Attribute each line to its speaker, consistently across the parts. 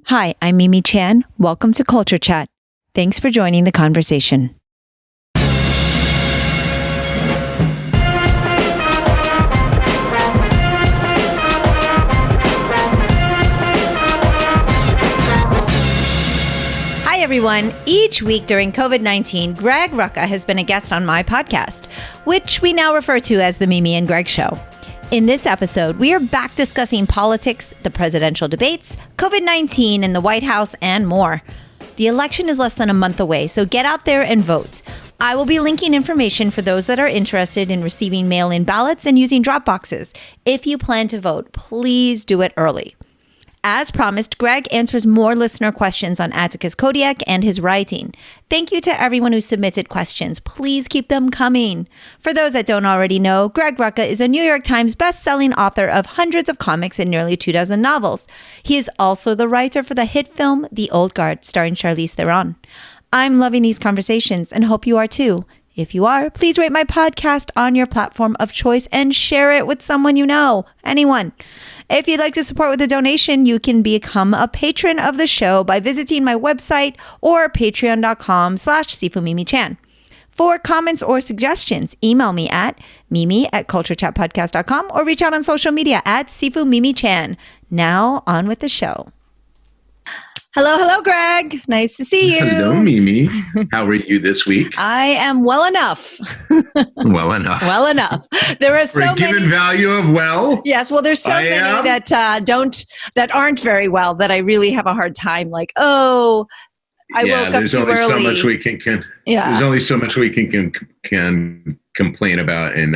Speaker 1: Hi, I'm Mimi Chan. Welcome to Culture Chat. Thanks for joining the conversation. Hi, everyone. Each week during COVID-19, Greg Rucka has been a guest on my podcast, which we now refer to as the Mimi and Greg Show. In this episode, we are back discussing politics, the presidential debates, COVID-19 in the White House, and more. The election is less than a month away, so get out there and vote. I will be linking information for those that are interested in receiving mail-in ballots and using drop boxes. If you plan to vote, please do it early. As promised, Greg answers more listener questions on Atticus Kodiak and his writing. Thank you to everyone who submitted questions. Please keep them coming. For those that don't already know, Greg Rucka is a New York Times best-selling author of hundreds of comics and nearly 24 novels. He is also the writer for the hit film The Old Guard, starring Charlize Theron. I'm loving these conversations and hope you are too. If you are, please rate my podcast on your platform of choice and share it with someone you know, anyone. If you'd like to support with a donation, you can become a patron of the show by visiting my website or patreon.com/sifumimichan. For comments or suggestions, email me at mimi@culturechatpodcast.com or reach out on social media at sifumimichan. Now on with the show. Hello, Greg. Nice to see you.
Speaker 2: Hello, Mimi. How are you this week?
Speaker 1: I am well enough.
Speaker 2: Well enough.
Speaker 1: Well enough. There are so many.
Speaker 2: Given value of well.
Speaker 1: Yes. Well, there's so many that aren't very well that I really have a hard time. Like, I woke up too early.
Speaker 2: There's only so much we can. There's only so much we can complain about in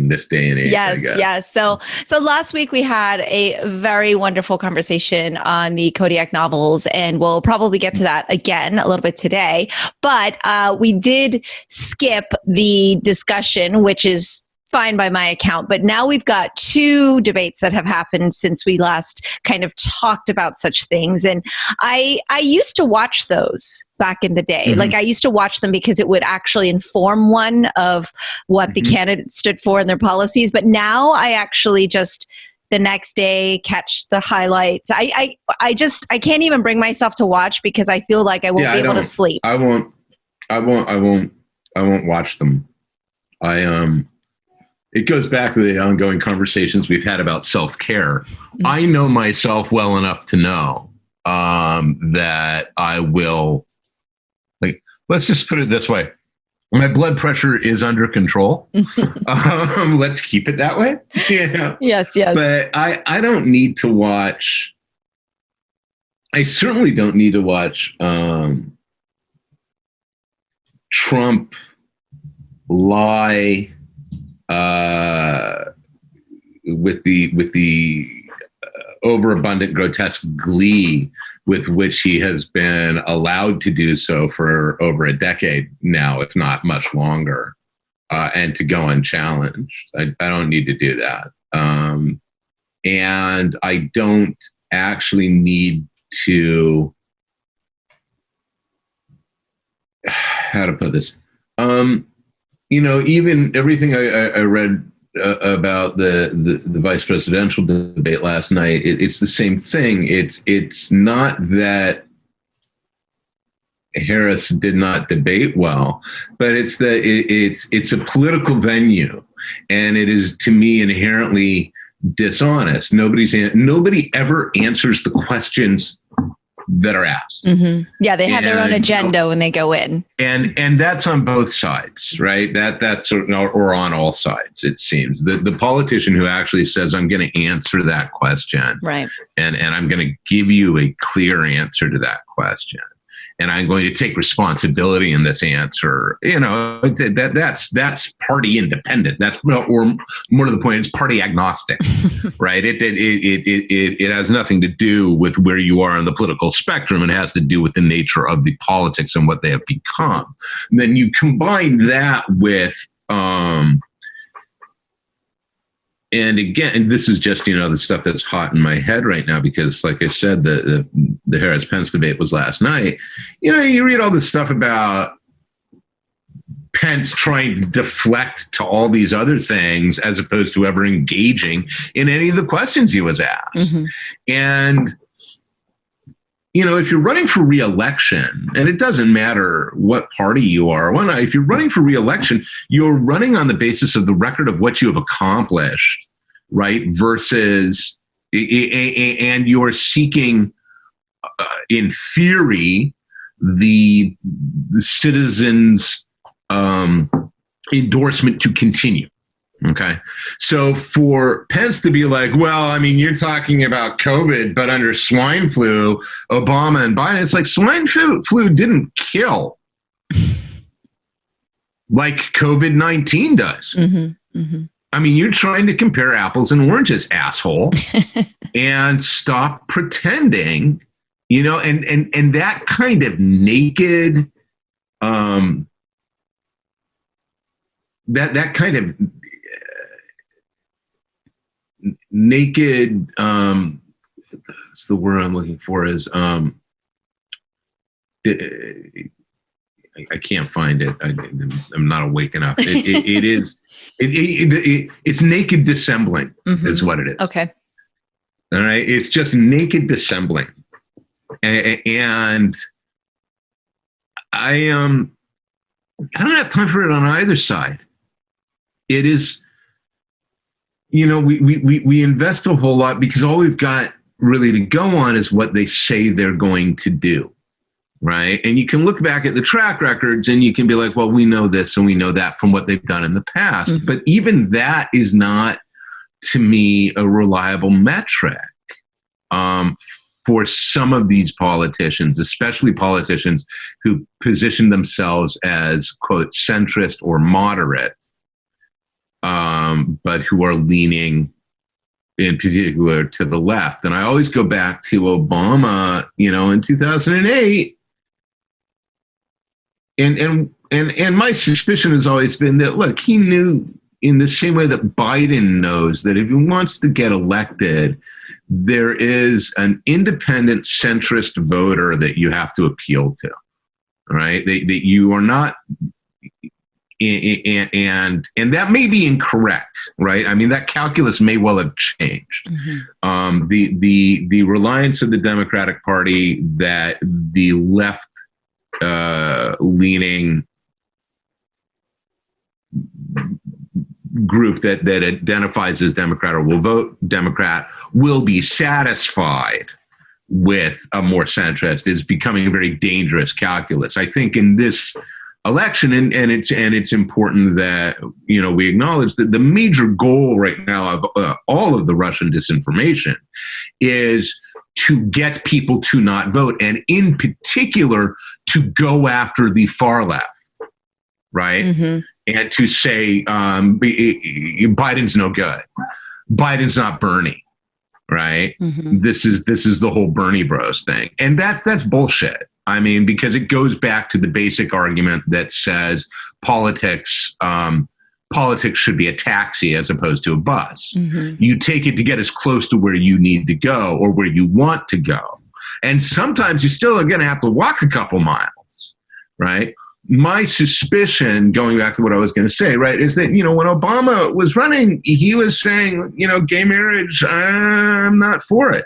Speaker 2: this day and age.
Speaker 1: Yes. So last week we had a very wonderful conversation on the Kodiak novels, and we'll probably get to that again a little bit today. But we did skip the discussion, which is fine by my account. But now we've got two debates that have happened since we last kind of talked about such things. And I used to watch those back in the day. Mm-hmm. Like I used to watch them because it would actually inform one of what the candidates stood for and their policies. But now I actually just the next day catch the highlights. I can't even bring myself to watch because I feel like I won't be able to sleep.
Speaker 2: I won't watch them. It goes back to the ongoing conversations we've had about self-care. Mm-hmm. I know myself well enough to know that I will, let's just put it this way. My blood pressure is under control. Let's keep it that way. Yeah.
Speaker 1: Yes.
Speaker 2: But I don't need to watch, I certainly don't need to watch Trump lie with the overabundant, grotesque glee with which he has been allowed to do so for over a decade now, if not much longer, and to go unchallenged. I don't need to do that. And I don't actually need to, how to put this? Even everything I read about the vice presidential debate last night, it's the same thing. It's not that Harris did not debate well, but it's a political venue, and it is, to me, inherently dishonest. Nobody ever answers the questions that are asked.
Speaker 1: Mm-hmm. Yeah, they have their own agenda when they go in,
Speaker 2: and that's on both sides, right? That's or on all sides. It seems the politician who actually says, "I'm going to answer that question,"
Speaker 1: right,
Speaker 2: and I'm going to give you a clear answer to that question, and I'm going to take responsibility in this answer. That's party independent. That's, or more to the point, it's party agnostic, right? It has nothing to do with where you are on the political spectrum. It has to do with the nature of the politics and what they have become. And then you combine that with, and again, this is just, the stuff that's hot in my head right now, because like I said, the Harris-Pence debate was last night. You read all this stuff about Pence trying to deflect to all these other things as opposed to ever engaging in any of the questions he was asked. And, if you're running for re-election, and it doesn't matter what party you are, if you're running for re-election, you're running on the basis of the record of what you have accomplished, right? Versus, and you're seeking, in theory, the citizens' endorsement to continue. Okay. So for Pence to be like, well, I mean, you're talking about COVID, but under swine flu, Obama and Biden, it's like swine flu didn't kill like COVID-19 does. I mean, you're trying to compare apples and oranges, asshole, and stop pretending, and that kind of naked, that kind of naked, what's the word I'm looking for is, I can't find it. I'm not awake enough. It's naked dissembling is what it is.
Speaker 1: Okay.
Speaker 2: All right. It's just naked dissembling. And I don't have time for it on either side. It is, we invest a whole lot because all we've got really to go on is what they say they're going to do, right? And you can look back at the track records and you can be like, well, we know this and we know that from what they've done in the past. But even that is not, to me, a reliable metric for some of these politicians, especially politicians who position themselves as, quote, centrist or moderate, but who are leaning in particular to the left. And I always go back to Obama, in 2008. And my suspicion has always been that, look, he knew in the same way that Biden knows that if he wants to get elected, there is an independent centrist voter that you have to appeal to, right? That you are not, and that may be incorrect, right? I mean, that calculus may well have changed. The reliance of the Democratic Party that the left leaning group that identifies as Democrat or will vote Democrat will be satisfied with a more centrist is becoming a very dangerous calculus. I think in this election, and it's important that we acknowledge that the major goal right now of all of the Russian disinformation is to get people to not vote, and in particular to go after the far left, right? And to say Biden's no good, Biden's not Bernie, right? This is the whole Bernie Bros thing, and that's bullshit. I mean, because it goes back to the basic argument that says politics should be a taxi as opposed to a bus. You take it to get as close to where you need to go or where you want to go, and sometimes you still are going to have to walk a couple miles, right? My suspicion, going back to what I was going to say, right, is that, when Obama was running, he was saying, gay marriage, I'm not for it.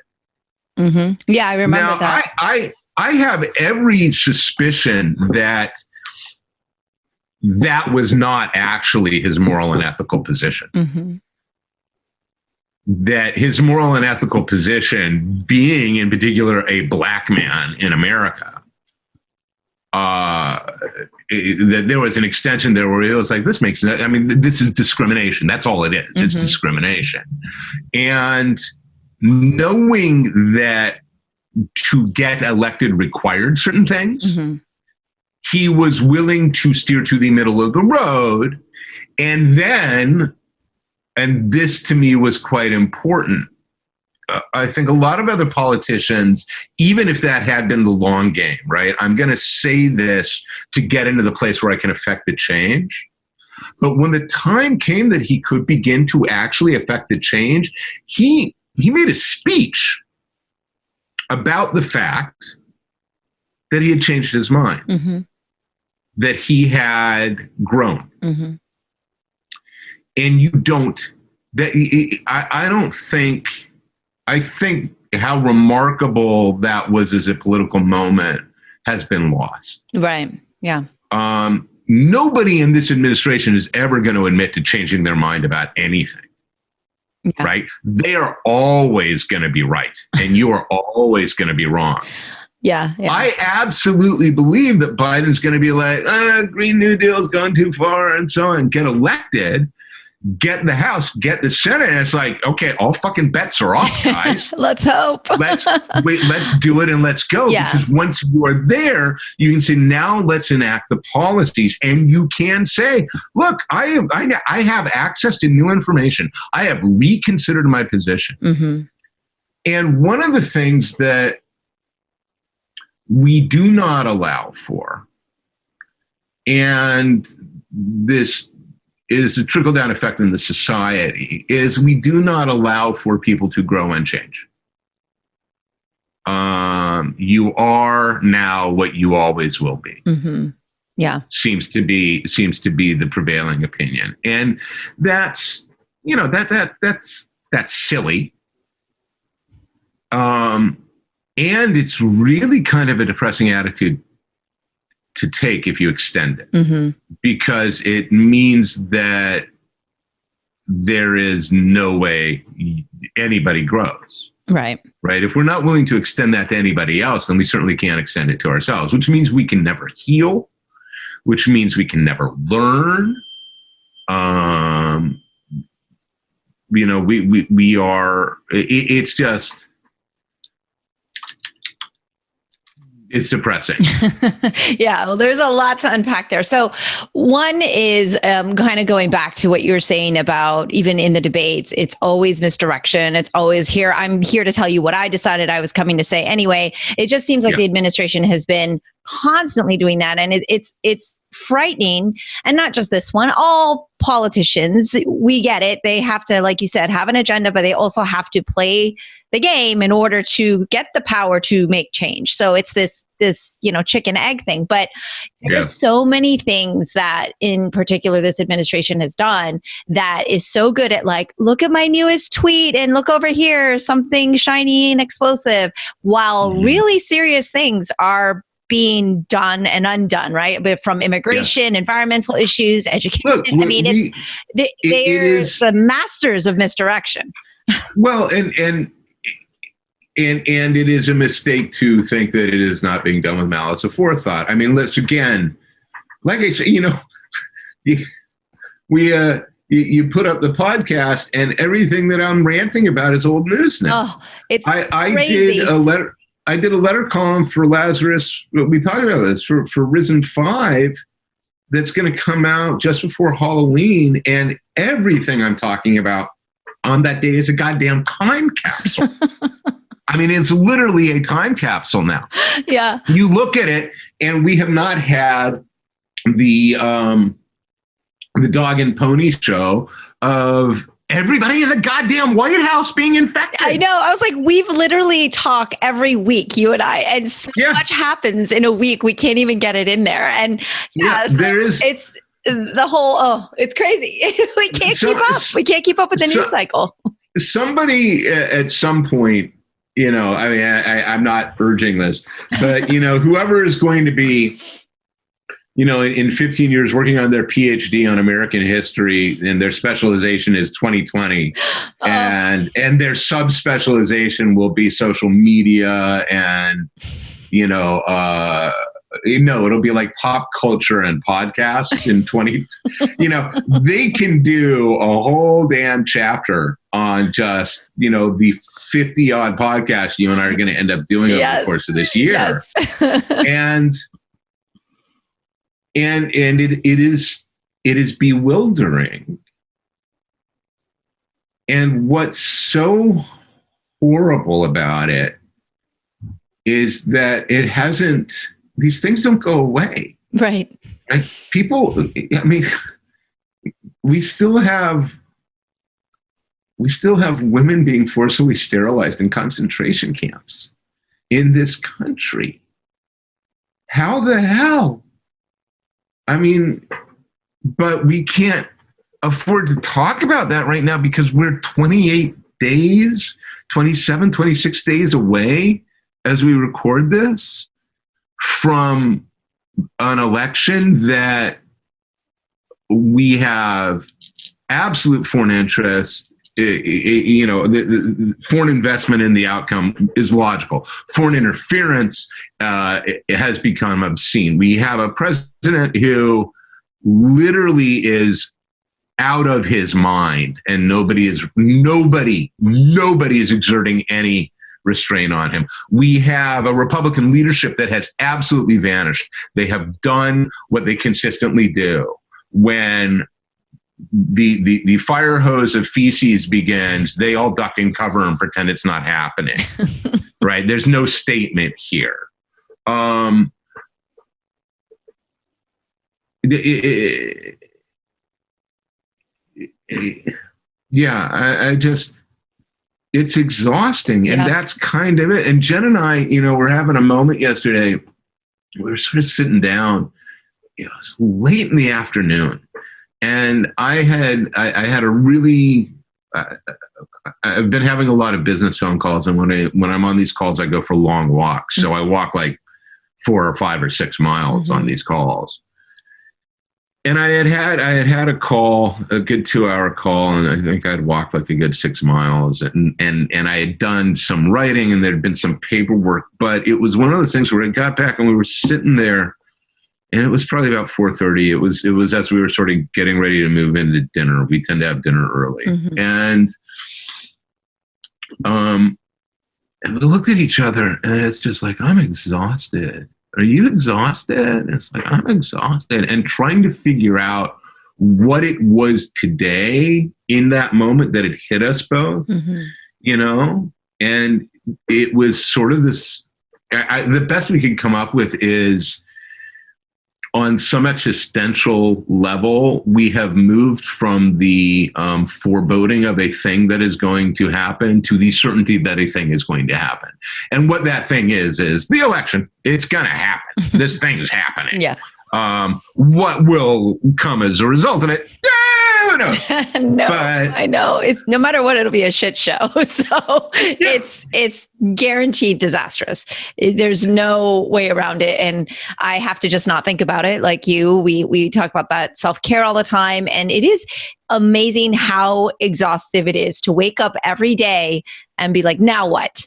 Speaker 1: Yeah, I remember
Speaker 2: now,
Speaker 1: that.
Speaker 2: I have every suspicion that was not actually his moral and ethical position. That his moral and ethical position, being in particular a black man in America, that there was an extension there where it was like, this is discrimination. That's all it is. It's discrimination. And knowing that to get elected required certain things, he was willing to steer to the middle of the road. And then, and this to me was quite important, I think a lot of other politicians, even if that had been the long game, right? I'm going to say this to get into the place where I can affect the change. But when the time came that he could begin to actually affect the change, he made a speech about the fact that he had changed his mind. that he had grown.
Speaker 1: Mm-hmm.
Speaker 2: And you don't, I don't think, I think how remarkable that was as a political moment has been lost.
Speaker 1: Right. Yeah.
Speaker 2: Nobody in this administration is ever going to admit to changing their mind about anything. Yeah. Right? They are always going to be right, and you are always going to be wrong.
Speaker 1: Yeah,
Speaker 2: I absolutely believe that Biden's going to be like, Green New Deal's gone too far and so on, get elected, get the House, get the Senate. And it's like, okay, all fucking bets are off, guys.
Speaker 1: Let's hope.
Speaker 2: let's do it and let's go.
Speaker 1: Yeah.
Speaker 2: Because once you are there, you can say, now let's enact the policies. And you can say, look, I have access to new information. I have reconsidered my position.
Speaker 1: Mm-hmm.
Speaker 2: And one of the things that we do not allow for, and this is a trickle-down effect in the society, is we do not allow for people to grow and change. You are now what you always will be.
Speaker 1: Mm-hmm. Yeah, seems
Speaker 2: to be the prevailing opinion, and that's that's silly. And it's really kind of a depressing attitude to take if you extend it, mm-hmm. because it means that there is no way anybody grows.
Speaker 1: Right.
Speaker 2: Right. If we're not willing to extend that to anybody else, then we certainly can't extend it to ourselves, which means we can never heal, which means we can never learn. We are, it's just, it's depressing.
Speaker 1: Yeah, well, there's a lot to unpack there. So one is kind of going back to what you were saying about even in the debates, it's always misdirection. It's always here. I'm here to tell you what I decided I was coming to say anyway. It just seems like the administration has been constantly doing that. And it's frightening. And not just this one, all politicians, we get it. They have to, like you said, have an agenda, but they also have to play the game in order to get the power to make change. So it's this chicken egg thing. But there's so many things that in particular this administration has done that is so good at, like, look at my newest tweet and look over here, something shiny and explosive, while really serious things are being done and undone, right? But from immigration, environmental issues, education. Look, they're the masters of misdirection.
Speaker 2: Well, and it is a mistake to think that it is not being done with malice aforethought. I mean, let's again, like I say, you put up the podcast, and everything that I'm ranting about is old news now.
Speaker 1: Oh, it's crazy.
Speaker 2: I did a letter column for Lazarus. We talked about this for Risen 5. That's going to come out just before Halloween, and everything I'm talking about on that day is a goddamn time capsule. I mean, it's literally a time capsule now.
Speaker 1: Yeah.
Speaker 2: You look at it, and we have not had the dog and pony show of everybody in the goddamn White House being infected.
Speaker 1: I know. I was like, we've literally talk every week, you and I, and so much happens in a week. We can't even get it in there. And it's the whole, it's crazy. We can't keep up. We can't keep up with the news cycle.
Speaker 2: Somebody at some point, I mean, I'm not urging this, but, whoever is going to be, in 15 years working on their PhD on American history, and their specialization is 2020, and their subspecialization will be social media, and, it'll be like pop culture and podcasts in 20, they can do a whole damn chapter on just, the 50 odd podcasts you and I are going to end up doing over the course of this year.
Speaker 1: Yes.
Speaker 2: and it is bewildering. And what's so horrible about it is that these things don't go away.
Speaker 1: Right.
Speaker 2: People, I mean, we still have women being forcibly sterilized in concentration camps in this country. How the hell I mean, but we can't afford to talk about that right now because we're 28 days, 27, 26 days away as we record this from an election that we have absolute foreign interest. The foreign investment in the outcome is logical. Foreign interference it has become obscene. We have a president who literally is out of his mind, and nobody is exerting any restraint on him. We have a Republican leadership that has absolutely vanished. They have done what they consistently do. When the fire hose of feces begins, they all duck and cover and pretend it's not happening. Right? There's no statement here. I just, it's exhausting, and that's kind of it. And Jen and I, we're having a moment yesterday. We were sort of sitting down. It was late in the afternoon, and I had a really. I've been having a lot of business phone calls, and when I'm on these calls, I go for long walks. So I walk like 4 or 5 or 6 miles on these calls. And I had a call, a good 2-hour call, and I think I'd walked like a good 6 miles, and I had done some writing, and there'd been some paperwork, but it was one of those things where I got back and we were sitting there, and it was probably about 4:30. It was as we were sort of getting ready to move into dinner. We tend to have dinner early, and we looked at each other, and it's just like, I'm exhausted. Are you exhausted? And it's like, I'm exhausted. And trying to figure out what it was today in that moment that it hit us both, and it was sort of this, the best we could come up with is, on some existential level, we have moved from the foreboding of a thing that is going to happen to the certainty that a thing is going to happen. And what that thing is the election. It's going to happen. This thing is happening.
Speaker 1: Yeah.
Speaker 2: What will come as a result of it? Who knows?
Speaker 1: I know. It's no matter what, it'll be a shit show. So it's guaranteed disastrous. There's no way around it. And I have to just not think about it. Like you, we talk about that self-care all the time. And it is amazing how exhaustive it is to wake up every day and be like, now what?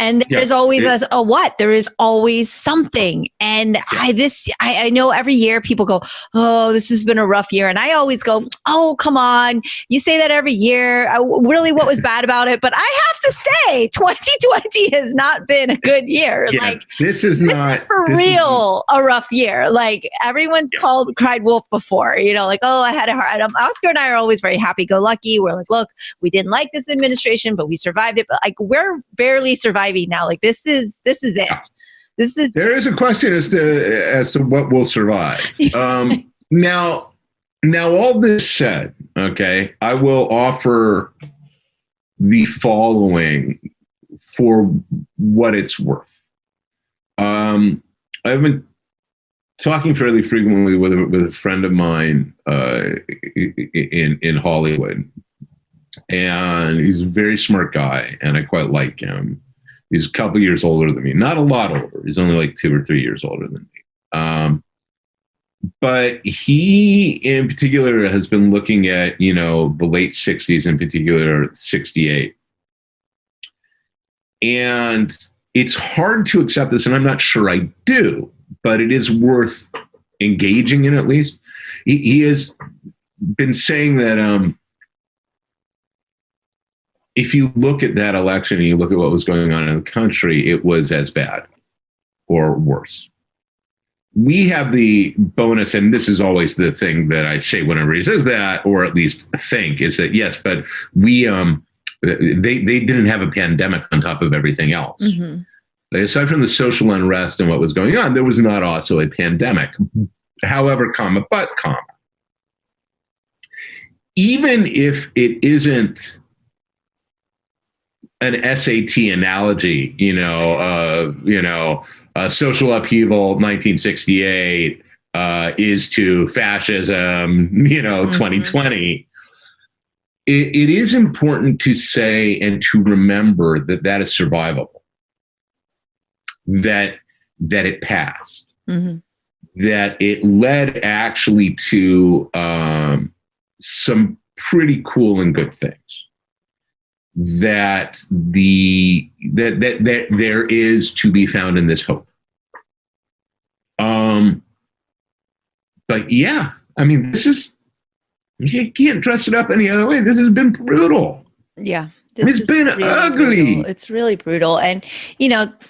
Speaker 1: And there is always a what? There is always something. And I know every year people go, oh, this has been a rough year. And I always go, oh, come on. You say that every year. Really, what was bad about it? But I have to say, 2020 has not been a good year.
Speaker 2: Yeah,
Speaker 1: like
Speaker 2: this is
Speaker 1: a rough year. Like everyone's cried wolf before, like, oh, I had a hard. Oscar and I are always very happy-go-lucky. We're like, look, we didn't like this administration, but we survived it. But like, we're barely surviving now. Like this is it. There
Speaker 2: is a question as to what will survive. Now all this said, okay, I will offer the following for what it's worth. I've been talking fairly frequently with a friend of mine in Hollywood, and he's a very smart guy, and I quite like him. He's a couple years older than me. Not a lot older. He's only like 2 or 3 years older than me. But he, in particular, has been looking at, the late 60s, in particular, 68. And it's hard to accept this, and I'm not sure I do, but it is worth engaging in at least. He has been saying that if you look at that election and you look at what was going on in the country, it was as bad or worse. We have the bonus, and this is always the thing that I say whenever he says that, or at least think, is that yes, but we they didn't have a pandemic on top of everything else. Aside from the social unrest and what was going on, there was not also a pandemic. However, even if it isn't an SAT analogy, social upheaval, 1968, is to fascism, 2020. It is important to say and to remember that is survivable, that it passed, that it led actually to some pretty cool and good things, that there is to be found in this hope. But yeah, I mean, you can't dress it up any other way. This has been brutal.
Speaker 1: Yeah.
Speaker 2: It's been really ugly.
Speaker 1: Brutal. It's really brutal. And,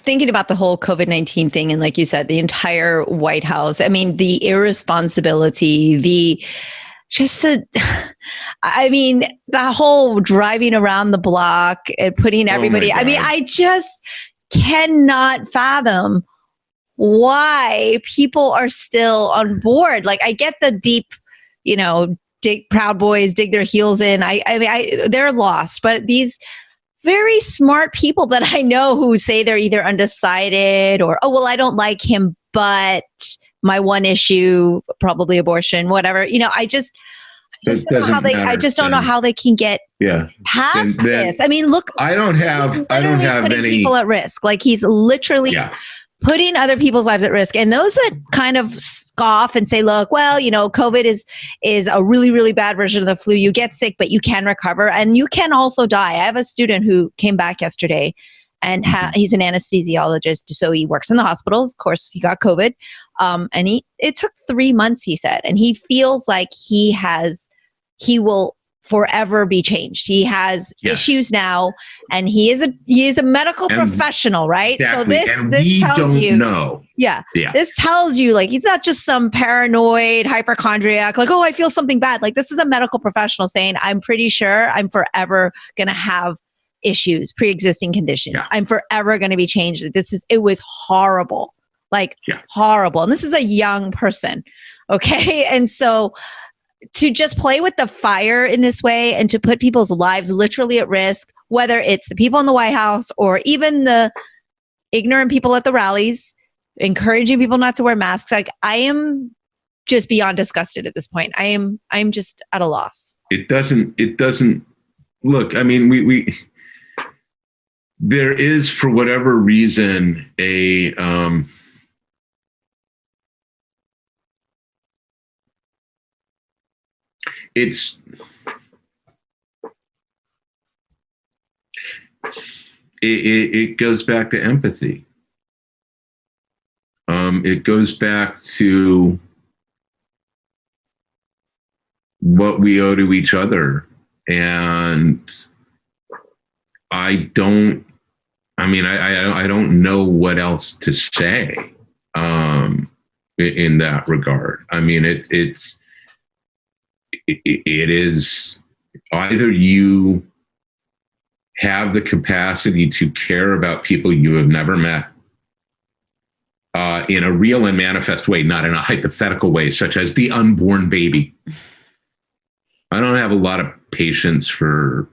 Speaker 1: thinking about the whole COVID-19 thing, and like you said, the entire White House, I mean, the irresponsibility, the whole driving around the block and putting everybody, I just cannot fathom why people are still on board. Like, I get the deep, Proud Boys dig their heels in. They're lost, but these very smart people that I know who say they're either undecided or, I don't like him, but my one issue, probably abortion, whatever. I just don't know how they can get past this. I mean, look,
Speaker 2: I don't have any
Speaker 1: people at risk. Like, he's literally putting other people's lives at risk. And those that kind of scoff and say, look, COVID is a really, really bad version of the flu. You get sick, but you can recover and you can also die. I have a student who came back yesterday and he's an anesthesiologist. So he works in the hospitals. Of course, he got COVID. And it took 3 months, he said, and he feels like he will forever be changed. He has issues now, and he is a medical professional, right?
Speaker 2: Exactly.
Speaker 1: So this tells you,
Speaker 2: know.
Speaker 1: Yeah. This tells you, like, he's not just some paranoid hypochondriac, like, I feel something bad. Like, this is a medical professional saying, I'm pretty sure I'm forever going to have issues, pre-existing conditions. Yeah. I'm forever going to be changed. It was horrible, horrible. And this is a young person. Okay. And so to just play with the fire in this way and to put people's lives literally at risk, whether it's the people in the White House or even the ignorant people at the rallies, encouraging people not to wear masks. Like, I am just beyond disgusted at this point. I'm just at a loss.
Speaker 2: It doesn't look, I mean, there is, for whatever reason, it goes back to empathy. It goes back to what we owe to each other. And I don't know what else to say in that regard. I mean, it is either you have the capacity to care about people you have never met in a real and manifest way, not in a hypothetical way, such as the unborn baby. I don't have a lot of patience for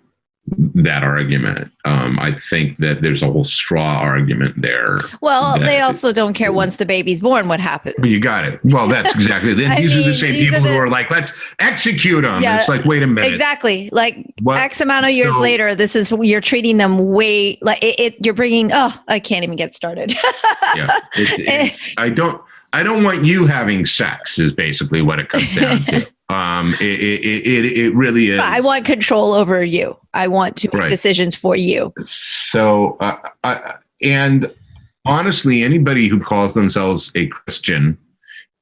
Speaker 2: that argument. I think that there's a whole straw argument there.
Speaker 1: Well, they also don't care once the baby's born what happens.
Speaker 2: You got it. Well, that's exactly. These are the same people who are like, let's execute them. Yeah, it's like, wait a minute.
Speaker 1: Exactly. Like, what? X amount of years later, you're treating them way like you're bringing. Oh, I can't even get started.
Speaker 2: Yeah, I don't want you having sex is basically what it comes down to. It really is.
Speaker 1: I want control over you. I want to make decisions for you.
Speaker 2: So, and honestly, anybody who calls themselves a Christian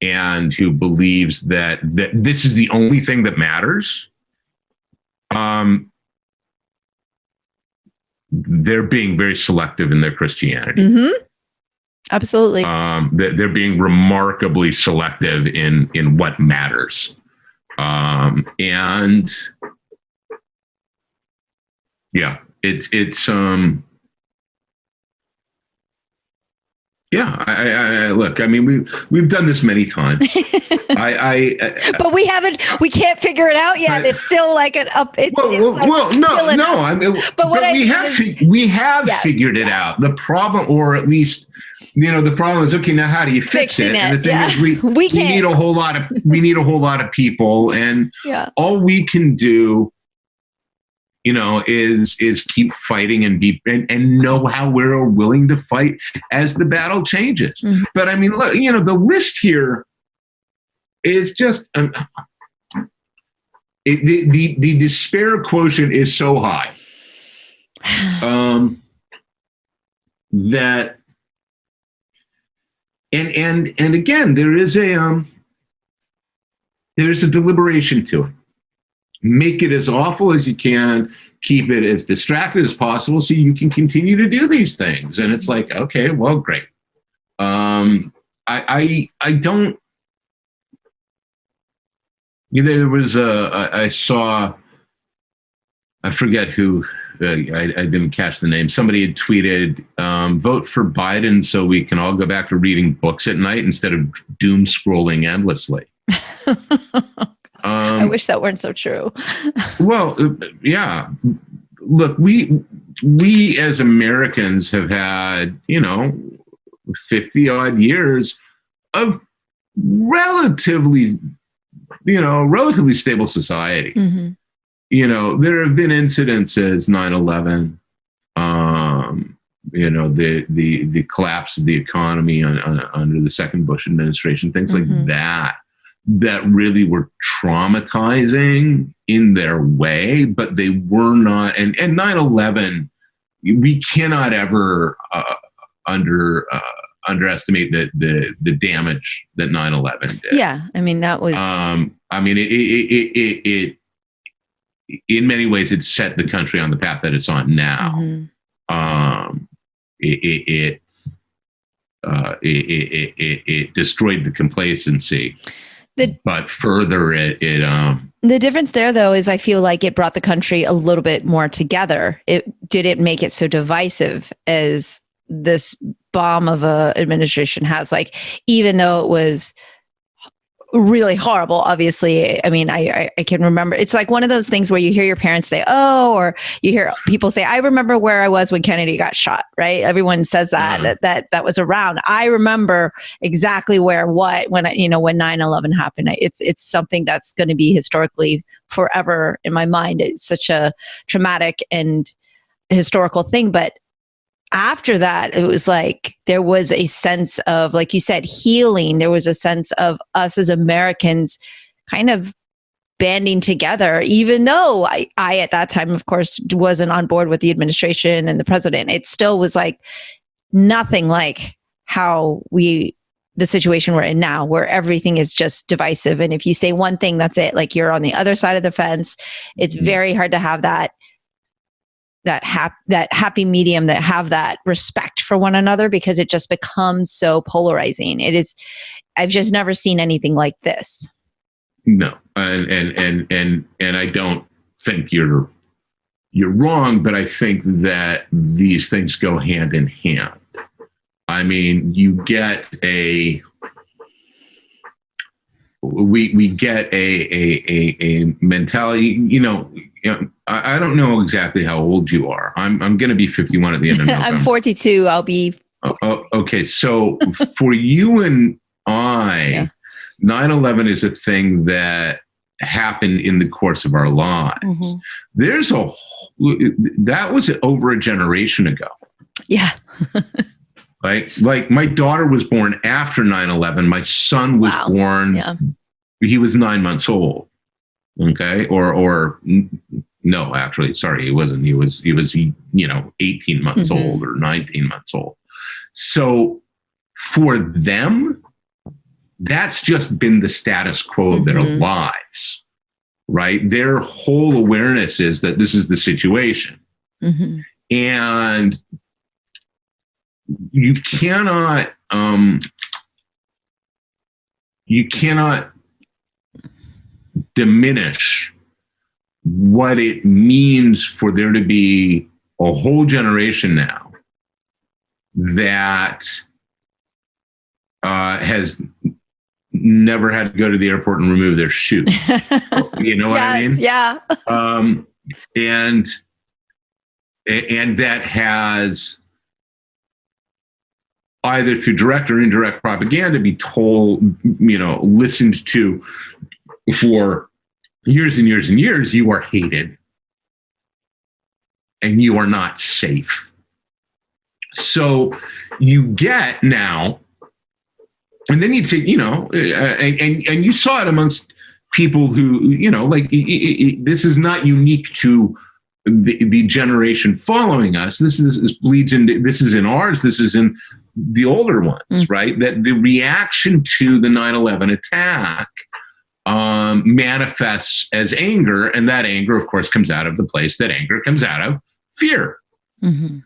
Speaker 2: and who believes that this is the only thing that matters, they're being very selective in their Christianity.
Speaker 1: Mm-hmm. Absolutely.
Speaker 2: They're being remarkably selective in what matters. And yeah, it's Yeah, I look. I mean, we've done this many times.
Speaker 1: But we can't figure it out yet. It's still like an up.
Speaker 2: No. I mean, but we have
Speaker 1: yes,
Speaker 2: figured it out. The problem, or at least, the problem is, okay, now how do you fix it? And the thing is, we need a whole lot of people, and all we can do, is keep fighting and know how we're willing to fight as the battle changes. Mm-hmm. But I mean, look, the list here is just the despair quotient is so high that and again, there's a deliberation to it. Make it as awful as you can, keep it as distracted as possible so you can continue to do these things. And it's like, okay, well, great. I don't, there was I saw, I forget who, I didn't catch the name. Somebody had tweeted, vote for Biden so we can all go back to reading books at night instead of doom scrolling endlessly.
Speaker 1: I wish that weren't so true.
Speaker 2: Well, yeah. Look, we as Americans have had, 50 odd years of relatively stable society. Mm-hmm. There have been incidences, 9/11, the collapse of the economy under the second Bush administration, things mm-hmm. like that really were traumatizing in their way, but they were not. And 9/11, we cannot ever underestimate the damage that 9/11 did.
Speaker 1: Yeah, I mean that was.
Speaker 2: It in many ways it set the country on the path that it's on now. Mm-hmm. It destroyed the complacency. But further,
Speaker 1: the difference there, though, is I feel like it brought the country a little bit more together. It make it so divisive as this bomb of a administration has. Like, even though it was really horrible, obviously. I mean, I can remember. It's like one of those things where you hear your parents say, "Oh," or you hear people say, "I remember where I was when Kennedy got shot." Right? Everyone says that that was around. I remember exactly when 9/11 happened. It's something that's going to be historically forever in my mind. It's such a traumatic and historical thing, but after that, it was like there was a sense of, like you said, healing. There was a sense of us as Americans kind of banding together, even though I at that time, of course, wasn't on board with the administration and the president. It still was like nothing like how the situation we're in now, where everything is just divisive. And if you say one thing, that's it. Like you're on the other side of the fence. It's very hard to have that happy medium, that have that respect for one another, because it just becomes so polarizing. I've just never seen anything like this.
Speaker 2: No. And I don't think you're wrong, but I think that these things go hand in hand. I mean, you get we get a mentality, I don't know exactly how old you are. I'm going to be 51 at the end of November.
Speaker 1: I'm 42. I'll be.
Speaker 2: Okay. So for you and I, 9/11 is a thing that happened in the course of our lives. Mm-hmm. That was over a generation ago.
Speaker 1: Yeah.
Speaker 2: Like my daughter was born after 9/11. My son was born. Yeah. He was 9 months old. Okay. Or no, actually, sorry, he wasn't. He was 18 months mm-hmm. old or 19 months old. So for them, that's just been the status quo mm-hmm. of their lives, right? Their whole awareness is that this is the situation. Mm-hmm. And you cannot diminish what it means for there to be a whole generation now that has never had to go to the airport and remove their shoe. You know what I mean?
Speaker 1: Yeah.
Speaker 2: And that has either through direct or indirect propaganda be told, listened to for years and years and years, you are hated and you are not safe. So you get now, and then you take, and you saw it amongst people who, this is not unique to the generation following us. This bleeds into, this is in ours, this is in the older ones, right? That the reaction to the 9/11 attack manifests as anger, and that anger, of course, comes out of the place that anger comes out of: fear. Mm-hmm.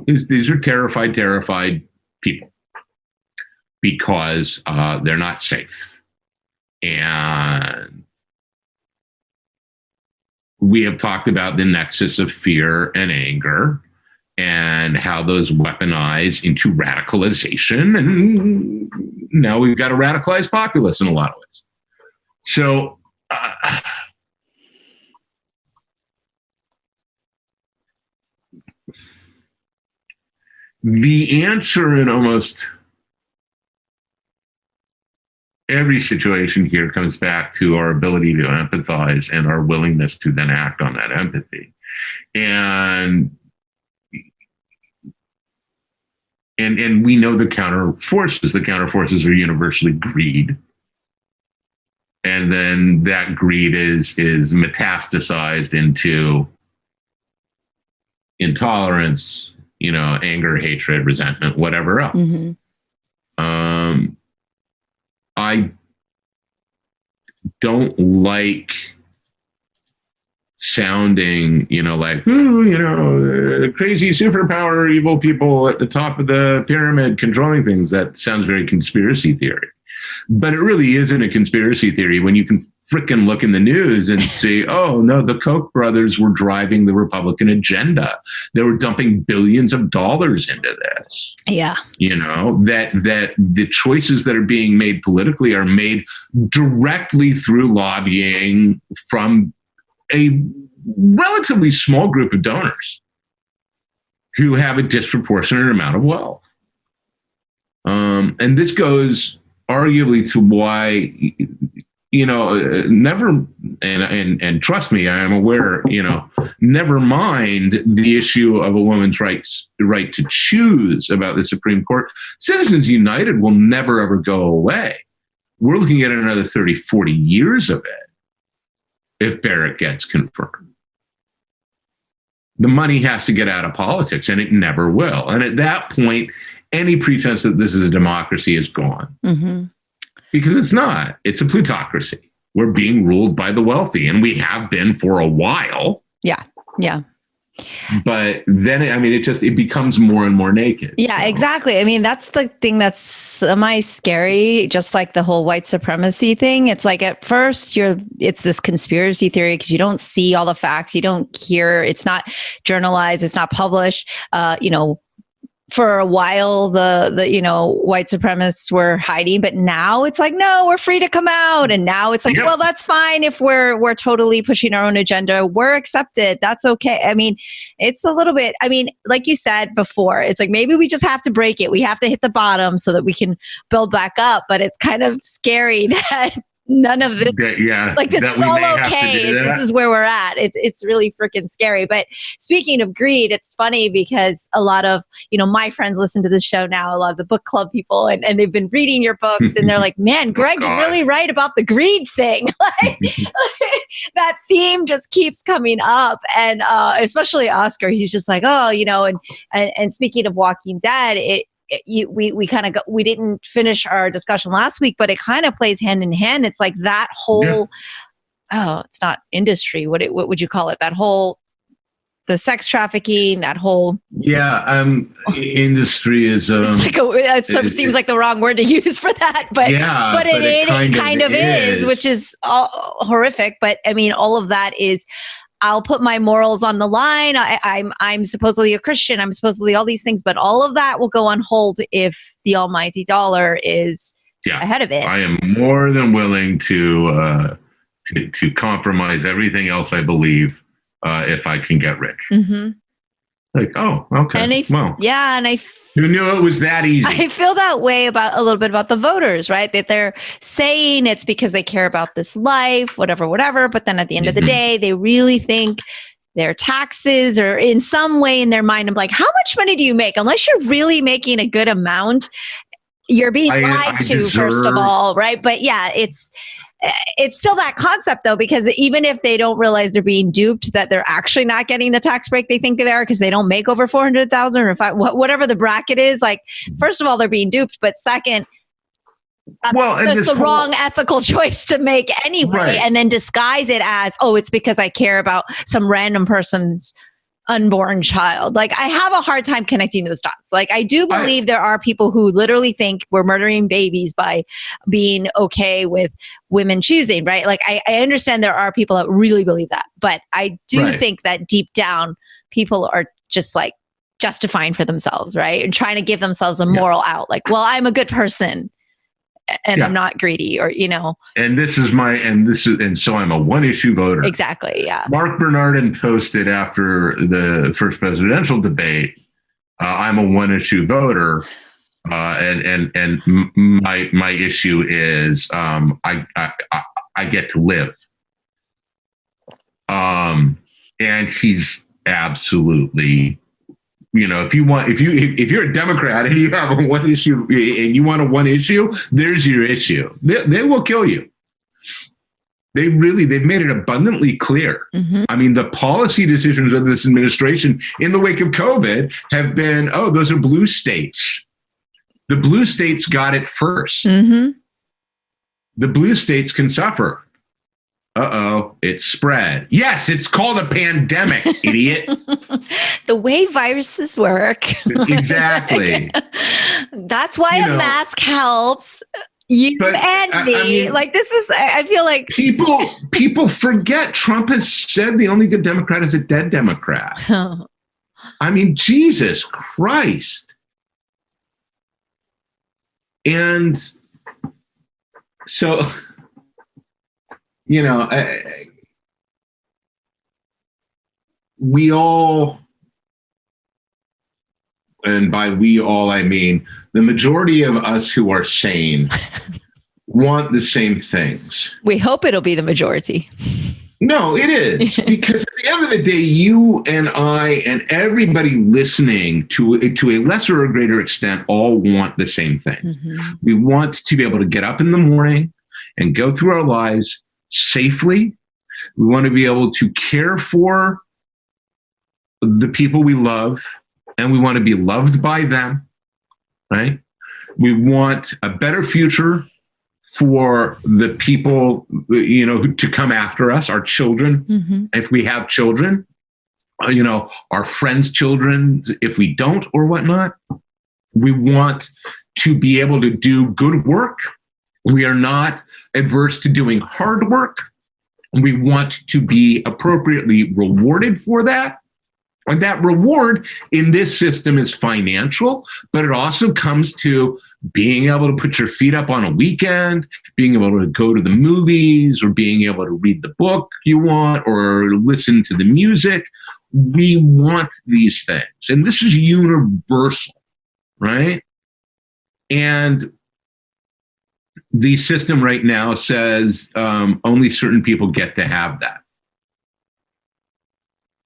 Speaker 2: These are terrified people because they're not safe. And we have talked about the nexus of fear and anger and how those weaponize into radicalization. And now we've got a radicalized populace in a lot of ways. So the answer in almost every situation here comes back to our ability to empathize and our willingness to then act on that empathy. And we know the counter forces. The counter forces are universally greed. And then that greed is metastasized into intolerance, anger, hatred, resentment, whatever else. Mm-hmm. I don't like sounding, crazy superpower, evil people at the top of the pyramid controlling things. That sounds very conspiracy theory. But it really isn't a conspiracy theory when you can frickin' look in the news and see, oh, no, the Koch brothers were driving the Republican agenda. They were dumping billions of dollars into this.
Speaker 1: Yeah.
Speaker 2: That the choices that are being made politically are made directly through lobbying from a relatively small group of donors who have a disproportionate amount of wealth. And this goes arguably to why, never, and trust me, I am aware, never mind the issue of a woman's right to choose about the Supreme Court. Citizens United will never, ever go away. We're looking at another 30, 40 years of it if Barrett gets confirmed. The money has to get out of politics, and it never will. And at that point, any pretense that this is a democracy is gone. Mm-hmm. Because it's not. It's a plutocracy. We're being ruled by the wealthy, and we have been for a while.
Speaker 1: Yeah.
Speaker 2: But then, it becomes more and more naked.
Speaker 1: Yeah, exactly. That's the thing that's semi-scary, just like the whole white supremacy thing. It's like at first it's this conspiracy theory because you don't see all the facts. You don't hear, it's not journalized. It's not published. For a while, the white supremacists were hiding, but now it's like, no, we're free to come out. And now it's like, well, that's fine if we're totally pushing our own agenda. We're accepted. That's okay. It's a little bit, like you said before, it's like maybe we just have to break it. We have to hit the bottom so that we can build back up. But it's kind of scary that none of this, this is all okay. This is where we're at. It's really freaking scary. But speaking of greed, it's funny because a lot of, my friends listen to this show now, a lot of the book club people, and they've been reading your books and they're like, man, Greg's really right about the greed thing. That theme just keeps coming up. And especially Oscar, he's just like, oh, and speaking of Walking Dead, we didn't finish our discussion last week, but it kind of plays hand in hand. It's like that whole, it's not industry. What would you call it? That whole, the sex trafficking, that whole.
Speaker 2: Industry is.
Speaker 1: It seems like the wrong word to use for that, but it kind of is, which is horrific. But all of that is I'll put my morals on the line. I'm supposedly a Christian. I'm supposedly all these things, but all of that will go on hold if the almighty dollar is ahead of it.
Speaker 2: I am more than willing to compromise everything else I believe if I can get rich.
Speaker 1: Mm-hmm.
Speaker 2: Like, oh, okay.
Speaker 1: And
Speaker 2: who knew it was that easy?
Speaker 1: I feel that way a little bit about the voters, right? That they're saying it's because they care about this life, whatever. But then at the end of the day, they really think their taxes or in some way in their mind, I'm like, how much money do you make? Unless you're really making a good amount, you're being lied to, first of all, right? But yeah, it's still that concept though, because even if they don't realize they're being duped, that they're actually not getting the tax break they think they are because they don't make over 400,000 or whatever the bracket is. Like, first of all, they're being duped, but second, that's the wrong ethical choice to make anyway, right. And then disguise it as, oh, it's because I care about some random person's unborn child. Like, I have a hard time connecting those dots. Like, I do believe there are people who literally think we're murdering babies by being okay with women choosing, right? Like, I understand there are people that really believe that, but I do think that deep down people are just like justifying for themselves, right? And trying to give themselves a moral out. Like, well, I'm a good person and I'm not greedy, or, and so I'm a one issue voter. Exactly. Yeah.
Speaker 2: Mark Bernardin posted after the first presidential debate, I'm a one issue voter. And my issue is, I get to live. And he's absolutely, if you're a Democrat and you have a one issue and you want a one issue, there's your issue. They will kill you. They've made it abundantly clear. Mm-hmm. I mean, the policy decisions of this administration in the wake of COVID have been, those are blue states. The blue states got it first. Mm-hmm. The blue states can suffer. It spread. Yes, it's called a pandemic, idiot.
Speaker 1: The way viruses work.
Speaker 2: Exactly.
Speaker 1: That's why a mask helps. You and me. Like, this is, I feel like people forget Trump has said the only good Democrat is a dead Democrat. I mean, Jesus Christ. And so, we all, and by we all, I mean the majority of us who are sane, want the same things. We hope it'll be the majority.
Speaker 2: No, it is. Because at the end of the day, you and I and everybody listening to a lesser or greater extent all want the same thing. Mm-hmm. We want to be able to get up in the morning and go through our lives safely. We want to be able to care for the people we love, and we want to be loved by them, right? We want a better future for the people, to come after us, our children, mm-hmm. if we have children, our friends' children, if we don't or whatnot. We want to be able to do good work. We are not adverse to doing hard work. We want to be appropriately rewarded for that. And that reward in this system is financial, but it also comes to being able to put your feet up on a weekend, being able to go to the movies, or being able to read the book you want, or listen to the music. We want these things. And this is universal, right? And the system right now says only certain people get to have that,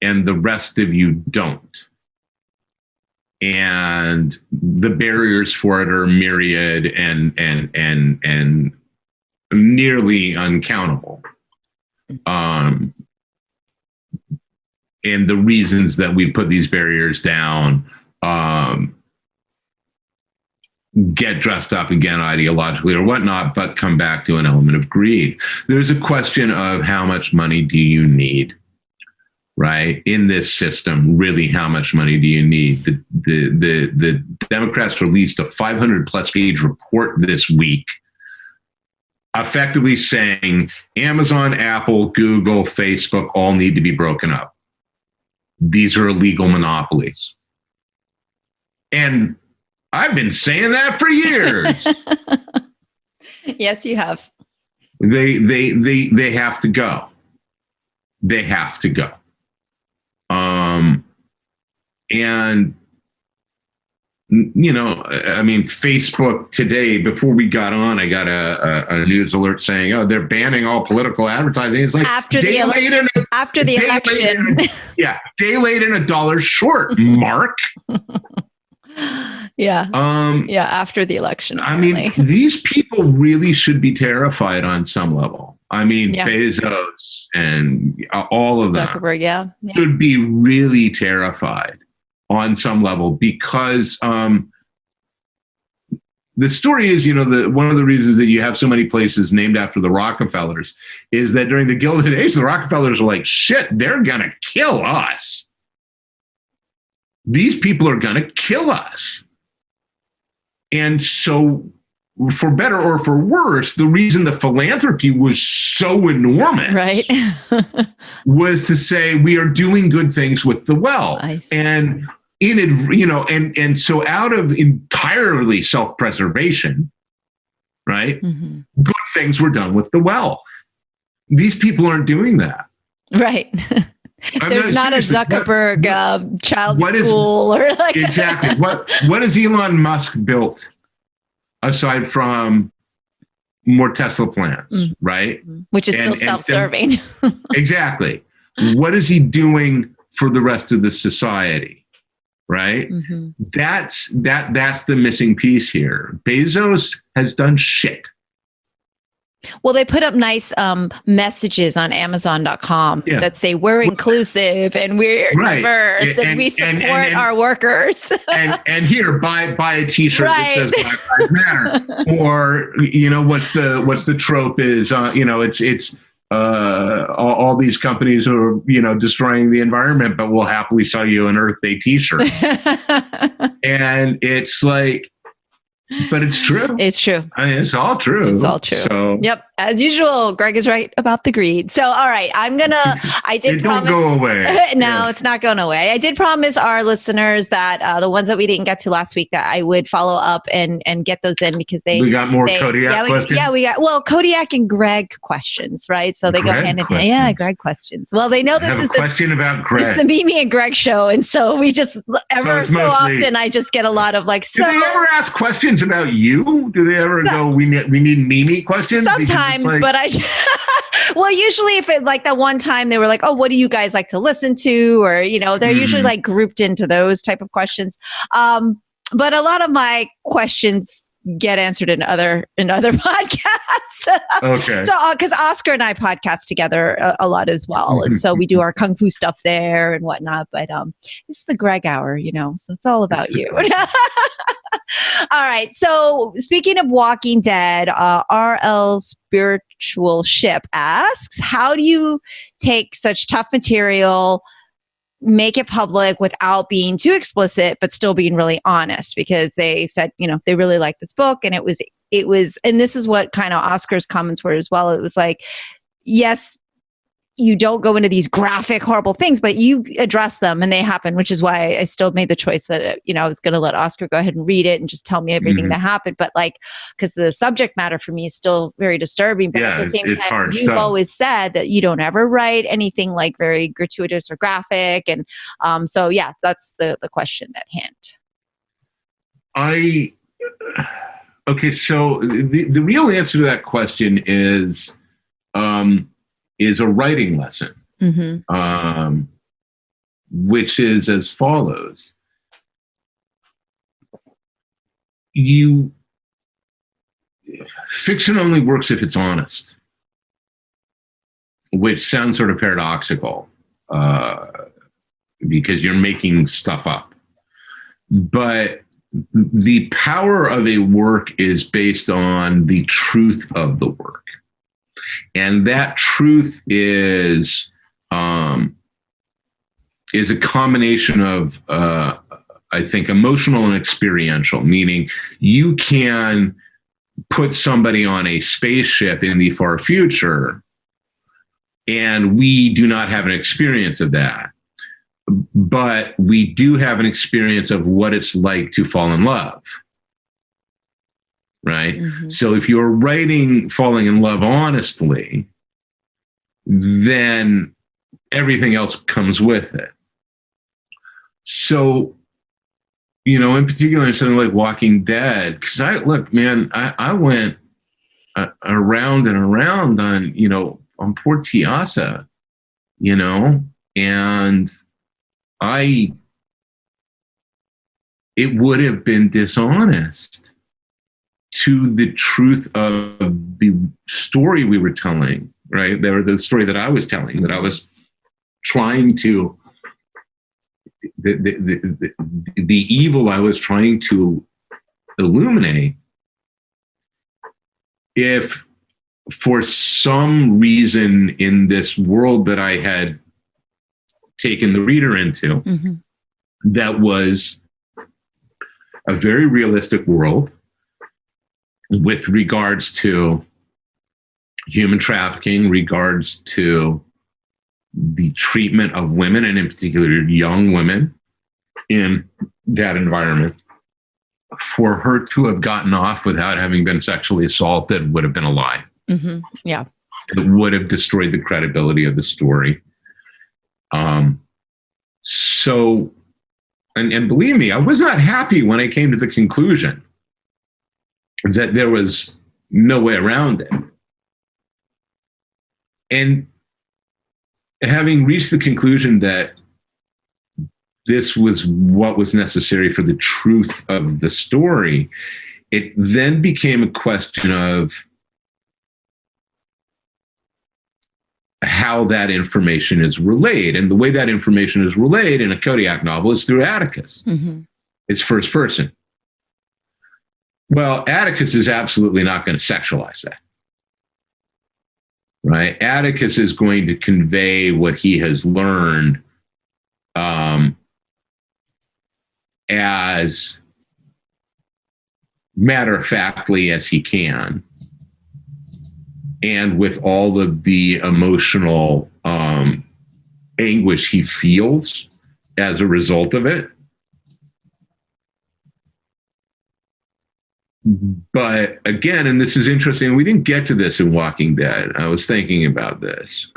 Speaker 2: and the rest of you don't. And the barriers for it are myriad and nearly uncountable. And the reasons that we put these barriers down get dressed up again ideologically or whatnot, but come back to an element of greed. There's a question of how much money do you need, right? In this system, really, how much money do you need? The Democrats released a 500 plus page report this week effectively saying Amazon, Apple, Google, Facebook all need to be broken up. These are illegal monopolies. And I've been saying that for years.
Speaker 1: Yes, you have.
Speaker 2: They have to go. They have to go. And I mean, Facebook today, before we got on, I got a news alert saying, oh, they're banning all political advertising. It's like
Speaker 1: after the election.
Speaker 2: Day late and $1 short, Mark.
Speaker 1: Yeah. After the election.
Speaker 2: Apparently. I mean, these people really should be terrified on some level. I mean, Bezos and all of them should be really terrified on some level, because the story is, one of the reasons that you have so many places named after the Rockefellers is that during the Gilded Age, the Rockefellers were like, shit, they're going to kill us. These people are going to kill us. And so, for better or for worse, the reason the philanthropy was so enormous,
Speaker 1: right,
Speaker 2: was to say we are doing good things with the wealth. And in it, and so out of entirely self-preservation, right, good things were done with the wealth. These people aren't doing that.
Speaker 1: Right. There's not a Zuckerberg child school or like
Speaker 2: exactly. What has Elon Musk built aside from more Tesla plants, right?
Speaker 1: Which is still self-serving.
Speaker 2: Exactly. What is he doing for the rest of the society, right? That's the missing piece here. Bezos has done shit.
Speaker 1: Well, they put up nice messages on Amazon.com that say we're inclusive and we're diverse and we support our workers.
Speaker 2: and here, buy a T-shirt that says Black Lives Matter. Or what's the trope is it's all these companies who are destroying the environment, but will happily sell you an Earth Day T-shirt. And it's like. But it's true. It's true. I mean, it's all true.
Speaker 1: It's all true.
Speaker 2: So,
Speaker 1: yep. As usual, Greg is right about the greed. So, all right. I did promise.
Speaker 2: Don't go away.
Speaker 1: No, it's not going away. I did promise our listeners that the ones that we didn't get to last week, that I would follow up and get those in, because we
Speaker 2: got more Kodiak questions.
Speaker 1: We got, Kodiak and Greg questions, right? So they go hand in hand. Yeah, Greg questions. Well, they know this is the question about Greg. It's the Mimi and Greg show. And so we just, often, I just get a lot, of like,
Speaker 2: do they ever ask questions about you? Do they ever go, we need Mimi questions?
Speaker 1: Sometimes, but well, usually if it, like that one time they were like, oh, what do you guys like to listen to? Or, they're usually like grouped into those type of questions. But a lot of my questions get answered in other podcasts.
Speaker 2: Okay.
Speaker 1: So, because Oscar and I podcast together a lot as well. And so we do our Kung Fu stuff there and whatnot. But it's the Greg hour, so it's all about you. All right. So speaking of Walking Dead, RL Spiritual Ship asks, how do you take such tough material, make it public without being too explicit, but still being really honest? Because they said, they really liked this book, and it was, and this is what kind of Oscar's comments were as well. It was like, yes, you don't go into these graphic, horrible things, but you address them and they happen, which is why I still made the choice that, I was going to let Oscar go ahead and read it and just tell me everything that happened. But because the subject matter for me is still very disturbing, but at the same time, you've always said that you don't ever write anything like very gratuitous or graphic. And so, that's the question at hand.
Speaker 2: Okay. So the real answer to that question is a writing lesson, which is as follows. Fiction only works if it's honest, which sounds sort of paradoxical, because you're making stuff up. But the power of a work is based on the truth of the work. And that truth is a combination of, I think, emotional and experiential, meaning you can put somebody on a spaceship in the far future, and we do not have an experience of that. But we do have an experience of what it's like to fall in love. Right? Mm-hmm. So if you're writing falling in love honestly, then everything else comes with it. So, in particular, in something like Walking Dead, because I went around and around on poor Tiasa, and it would have been dishonest to the truth of the story we were telling, right? The story that I was telling, that I was trying to, the evil I was trying to illuminate, if for some reason in this world that I had taken the reader into, mm-hmm. that was a very realistic world with regards to human trafficking, regards to the treatment of women, and in particular young women in that environment, for her to have gotten off without having been sexually assaulted would have been a lie.
Speaker 1: Mm-hmm. Yeah.
Speaker 2: It would have destroyed the credibility of the story. So, and believe me, I was not happy when I came to the conclusion that there was no way around it. And having reached the conclusion that this was what was necessary for the truth of the story, it then became a question of how that information is relayed. And the way that information is relayed in a Kodiak novel is through Atticus. Mm-hmm. It's first person. Well, Atticus is absolutely not going to sexualize that. Right? Atticus is going to convey what he has learned as matter-of-factly as he can, and with all of the emotional anguish he feels as a result of it. But again, and this is interesting, we didn't get to this in Walking Dead. I was thinking about this.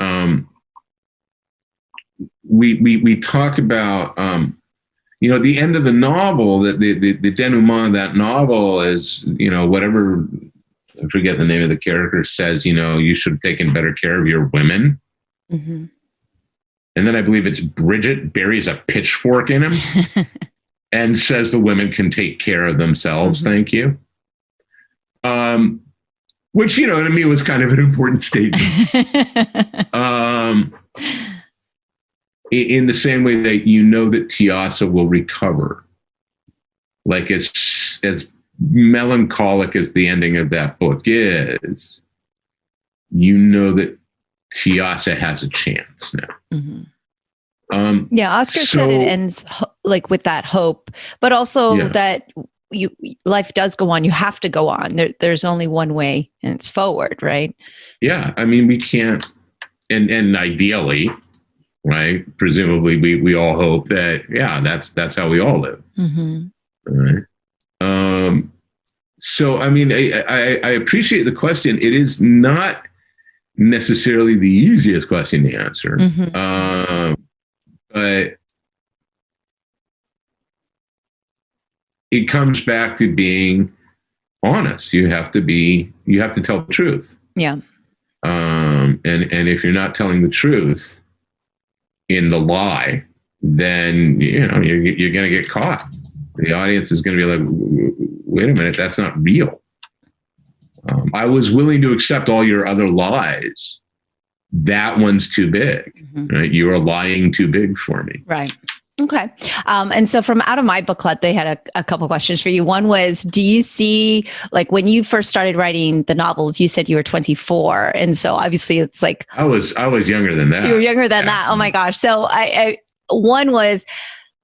Speaker 2: We talk about, at the end of the novel, that the denouement of that novel is, whatever, I forget the name of the character, says, you should have taken better care of your women. Mm-hmm. And then I believe it's Bridget buries a pitchfork in him and says the women can take care of themselves. Mm-hmm. Thank you. Which, to me was kind of an important statement. In the same way that that Tiasa will recover. Like as melancholic as the ending of that book is, that Tiasa has a chance now.
Speaker 1: Mm-hmm. Oscar said it ends with that hope, but also that life does go on. You have to go on. There's only one way, and it's forward, right? Yeah,
Speaker 2: I mean, we can't, and ideally, right? Presumably, we all hope that that's how we all live. Mm-hmm. All right. So, I mean, I appreciate the question. It is not necessarily the easiest question to answer, mm-hmm. But it comes back to being honest. You have to tell the truth.
Speaker 1: Yeah.
Speaker 2: And if you're not telling the truth in the lie, then you're going to get caught. The audience is going to be like, wait a minute, that's not real. I was willing to accept all your other lies. That one's too big, mm-hmm. right? You are lying too big for me.
Speaker 1: Right. Okay. And so from Out of My Book Club, they had a couple questions for you. One was, do you see, when you first started writing the novels, you said you were 24. And so obviously it's I
Speaker 2: was younger than that.
Speaker 1: You were younger than that. Oh my gosh. So one was,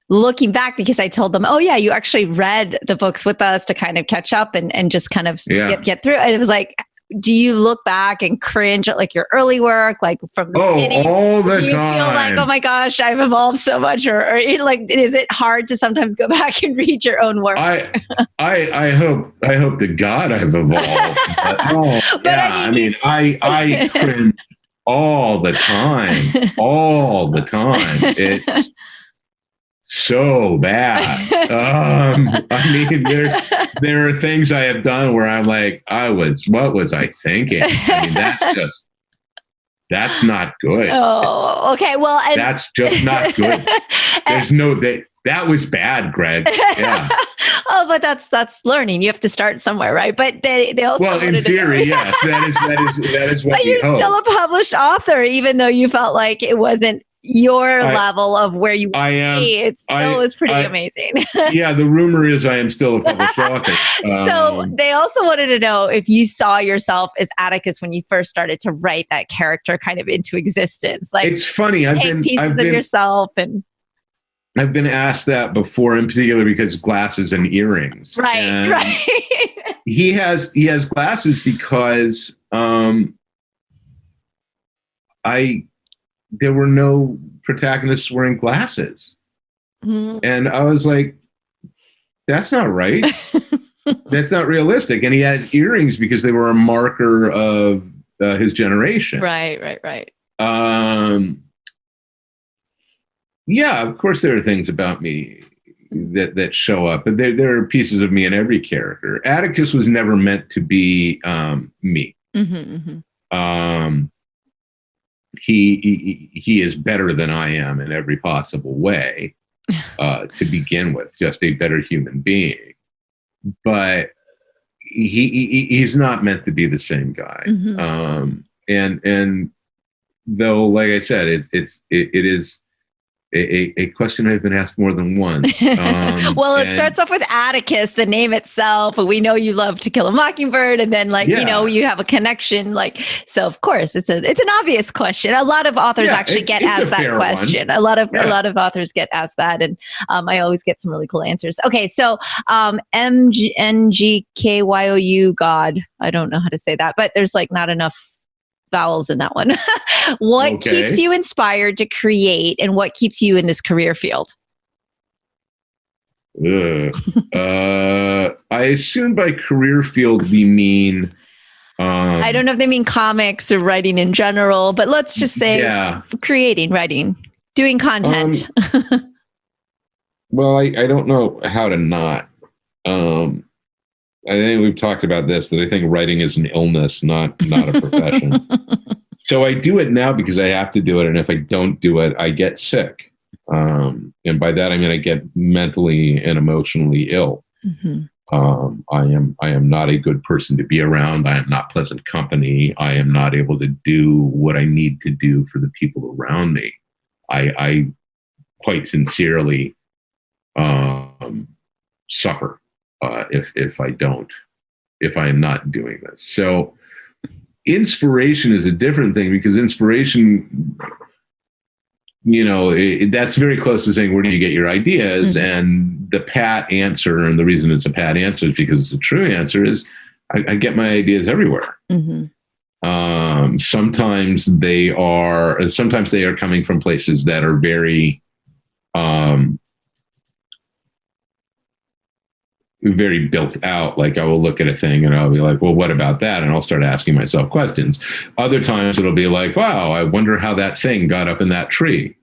Speaker 1: looking back, because I told them, oh yeah, you actually read the books with us to kind of catch up and just kind of get through. And it was like, do you look back and cringe at like your early work, like from the beginning?
Speaker 2: All the
Speaker 1: do you
Speaker 2: time.
Speaker 1: feel like, oh my gosh, I've evolved so much, or like, is it hard to sometimes go back and read your own work?
Speaker 2: I hope to God I've evolved. But
Speaker 1: But
Speaker 2: yeah, I cringe all the time. It's so bad. There are things I have done where I'm like, what was I thinking? I mean, that's not good.
Speaker 1: Oh, okay. Well,
Speaker 2: that's just not good. There's that was bad, Greg. Yeah.
Speaker 1: Oh, but that's learning. You have to start somewhere, right? But they also
Speaker 2: in theory, yes, that is what.
Speaker 1: But you're still a published author, even though you felt like it wasn't your level of where you
Speaker 2: I am.
Speaker 1: It still was pretty amazing.
Speaker 2: Yeah, the rumor is I am still a published author.
Speaker 1: So they also wanted to know if you saw yourself as Atticus when you first started to write that character kind of into existence. Like,
Speaker 2: it's funny. I've been
Speaker 1: of yourself and.
Speaker 2: I've been asked that before, in particular because glasses and earrings.
Speaker 1: Right, right.
Speaker 2: He has glasses because there were no protagonists wearing glasses. Mm-hmm. And I was like, that's not right. That's not realistic. And he had earrings because they were a marker of his generation.
Speaker 1: Right.
Speaker 2: Yeah, of course there are things about me that show up, but there are pieces of me in every character. Atticus was never meant to be me. Mm-hmm. He is better than I am in every possible way to begin with, just a better human being. But he's not meant to be the same guy. Mm-hmm. And though, like I said, it is a question I've been asked more than once.
Speaker 1: Well, it starts off with Atticus, the name itself. We know you love To Kill a Mockingbird, and then you have a connection. So of course, it's an obvious question. A lot of authors actually get asked that question. A lot of authors get asked that, and I always get some really cool answers. Okay, so MGNGKYOU, God, I don't know how to say that, but there's like not enough vowels in that one. What keeps you inspired to create, and what keeps you in this career field?
Speaker 2: I assume by career field we mean
Speaker 1: I don't know if they mean comics or writing in general, but let's just say creating, writing, doing content.
Speaker 2: Well, I don't know how to not. I think we've talked about this, that I think writing is an illness, not a profession. So I do it now because I have to do it. And if I don't do it, I get sick. And by that, I mean, I get mentally and emotionally ill. Mm-hmm. I am not a good person to be around. I am not pleasant company. I am not able to do what I need to do for the people around me. I quite sincerely suffer if I am not doing this. So inspiration is a different thing, because inspiration, that's very close to saying, where do you get your ideas? Mm-hmm. And the pat answer, and the reason it's a pat answer is because it's a true answer, is I get my ideas everywhere. Mm-hmm. Sometimes they are coming from places that are very, very built out. Like, I will look at a thing and I'll be like, well, what about that? And I'll start asking myself questions. Other times it'll be like, wow, I wonder how that thing got up in that tree.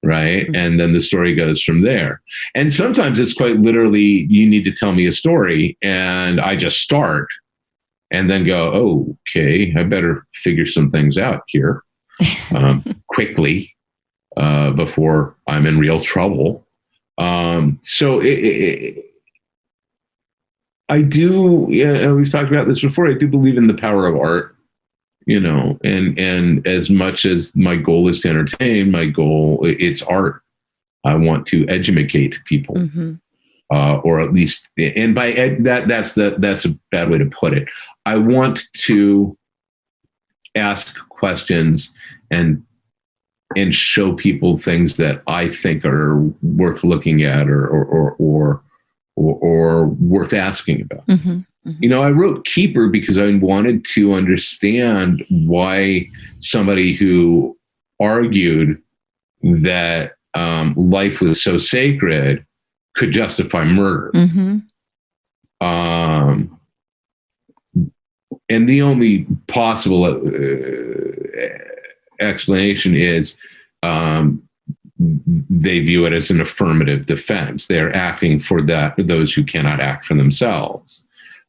Speaker 2: Right. Mm-hmm. And then the story goes from there. And sometimes it's quite literally, you need to tell me a story, and I just start and then go, oh, okay, I better figure some things out here quickly before I'm in real trouble. So I do, we've talked about this before, I do believe in the power of art, and as much as my goal is to entertain, it's art. I want to educate people, mm-hmm. Or at least, and by that's a bad way to put it. I want to ask questions and show people things that I think are worth looking at or worth asking about. I wrote Keeper because I wanted to understand why somebody who argued that life was so sacred could justify murder. And the only possible explanation is they view it as an affirmative defense. They're acting for those who cannot act for themselves.